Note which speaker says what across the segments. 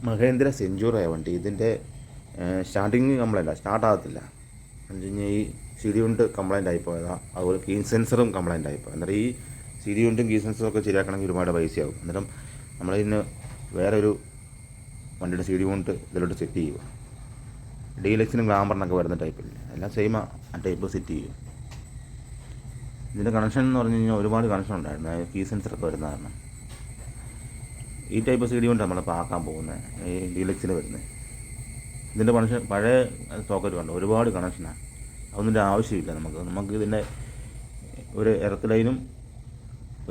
Speaker 1: മഹേന്ദ്ര സെഞ്ചൂറിയ വണ്ടി. ഇതിൻ്റെ സ്റ്റാർട്ടിങ് സ്റ്റാർട്ടാകത്തില്ല. എന്ന് വെച്ച് കഴിഞ്ഞാൽ ഈ സി ഡി കൊണ്ട് കംപ്ലൈൻ്റ് ആയിപ്പോയതാണ്. അതുപോലെ കീ സെൻസറും കംപ്ലൈൻ്റ് ആയിപ്പോയി. അന്നേരം ഈ സി ഡി കൊണ്ടും കീ സെൻസറും ഒക്കെ ശരിയാക്കണമെങ്കിൽ ഒരുപാട് പൈസയാകും. അന്നേരം നമ്മളിതിന് വേറെ ഒരു വണ്ടിയുടെ സി ഡി കൊണ്ട് ഇതിലോട്ട് സെറ്റ് ചെയ്യുക. ഡീലക്സിനും ഗ്ലാമറിനൊക്കെ വരുന്ന ടൈപ്പില്ല, എല്ലാം സെയിം ആ ടൈപ്പ് സെറ്റ് ചെയ്യും. ഇതിൻ്റെ കണക്ഷൻ എന്ന് പറഞ്ഞു കഴിഞ്ഞാൽ ഒരുപാട് കണക്ഷൻ ഉണ്ടായിരുന്നു. കീ സെൻസറൊക്കെ വരുന്ന കാരണം ഈ ടൈപ്പ് സി ഡി കൊണ്ട് നമ്മളിപ്പോൾ ആക്കാൻ പോകുന്നത് ഈ ഡീലക്സിൽ വരുന്നത്. ഇതിൻ്റെ കണക്ഷൻ പഴയ സോക്കറ്റ് കണ്ടോ, ഒരുപാട് കണക്ഷനാണ്. അതൊന്നും ആവശ്യമില്ല നമുക്ക് ഇതിൻ്റെ ഒരു എർത്ത് ലൈനും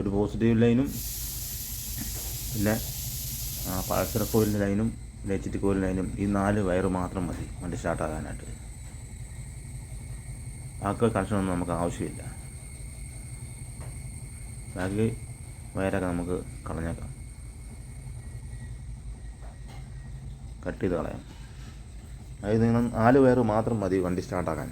Speaker 1: ഒരു പോസിറ്റീവ് ലൈനും പിന്നെ പൾസർ കോയിലിൻ്റെ ലൈനും നെച്ചിറ്റ് കോയിൽ ലൈനും ഈ 4 വയറ് മാത്രം മതി വണ്ടി സ്റ്റാർട്ടാകാനായിട്ട്. ബാക്കി കണക്ഷനൊന്നും നമുക്ക് ആവശ്യമില്ല. ബാക്കി വയറൊക്കെ നമുക്ക് കളഞ്ഞേക്കാം, കട്ട് ചെയ്ത് കളയാം. അതായത് നിങ്ങൾ 4 വയറ് മാത്രം മതി വണ്ടി സ്റ്റാർട്ടാക്കാൻ.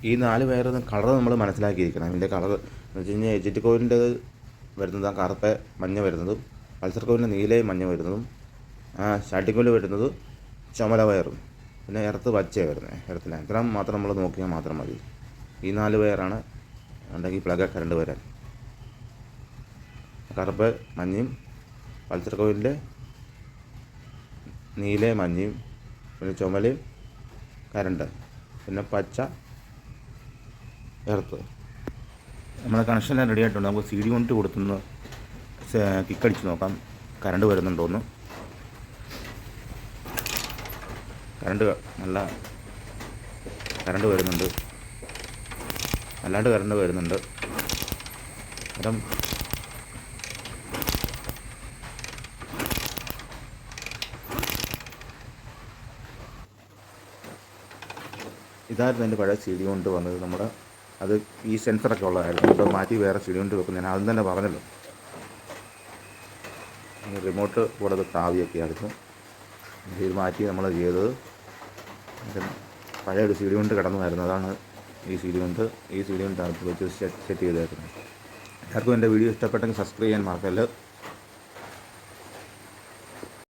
Speaker 1: ഈ 4 വയർ കളർ നമ്മൾ മനസ്സിലാക്കിയിരിക്കണം. ഇതിൻ്റെ കളർ എന്ന് വെച്ച് കഴിഞ്ഞാൽ എജിറ്റ് കോയിലിൻ്റെ വരുന്നത് കറുത്ത മഞ്ഞ വരുന്നതും പൾസർ കോയിലിൻ്റെ നീലയും മഞ്ഞ വരുന്നതും സ്റ്റാർട്ടിംഗ് കോയിൽ വരുന്നത് ചുമല വയറും പിന്നെ എർത്ത് പച്ചയാണ് വരുന്നത്. എർത്തില്ല ഇത്രയും മാത്രം നമ്മൾ നോക്കിയാൽ മാത്രം മതി. ഈ 4 വയറാണ് ഉണ്ടെങ്കിൽ പ്ലഗ് കറണ്ട് വരാൻ. കറുപ്പ് മഞ്ഞയും പൾസർ കോയിലിൻ്റെ നീലയും മഞ്ഞയും പിന്നെ ചുമലയും കറണ്ട് പിന്നെ പച്ച എർത്ത്. നമ്മുടെ കണക്ഷനെല്ലാം റെഡി ആയിട്ടുണ്ട്. നമുക്ക് സി ഡി കൊണ്ട് കൊടുത്തുനിന്ന് കിക്കടിച്ച് നോക്കാം കറണ്ട് വരുന്നുണ്ടോയെന്ന്. നല്ല കറണ്ട് വരുന്നുണ്ട്, അല്ലാണ്ട് കറണ്ട് വരുന്നുണ്ട്. അന്നേരം ഇതായിരുന്നു എൻ്റെ പഴയ സി ഡി കൊണ്ട് വന്നത്. നമ്മുടെ അത് ഈ സെൻസറൊക്കെ ഉള്ളതായിരുന്നു. ഇപ്പോൾ മാറ്റി വേറെ സി ഡി കൊണ്ട് വെക്കും. ഞാൻ ആദ്യം തന്നെ പറഞ്ഞല്ലോ, റിമോട്ട് കൂടെ താവിയൊക്കെ ആയിരുന്നു. ഇത് മാറ്റി നമ്മൾ ചെയ്തത്. പഴയ ഒരു സി ഡി കൊണ്ട് കിടന്നതായിരുന്നു, അതാണ് ഈ സി ഡി കൊണ്ട് അകത്ത് വെച്ച് സെറ്റ് ചെയ്തേക്കുന്നത്. എല്ലാവർക്കും എൻ്റെ വീഡിയോ ഇഷ്ടപ്പെട്ടെങ്കിൽ സബ്സ്ക്രൈബ് ചെയ്യാൻ മറക്കല്ല.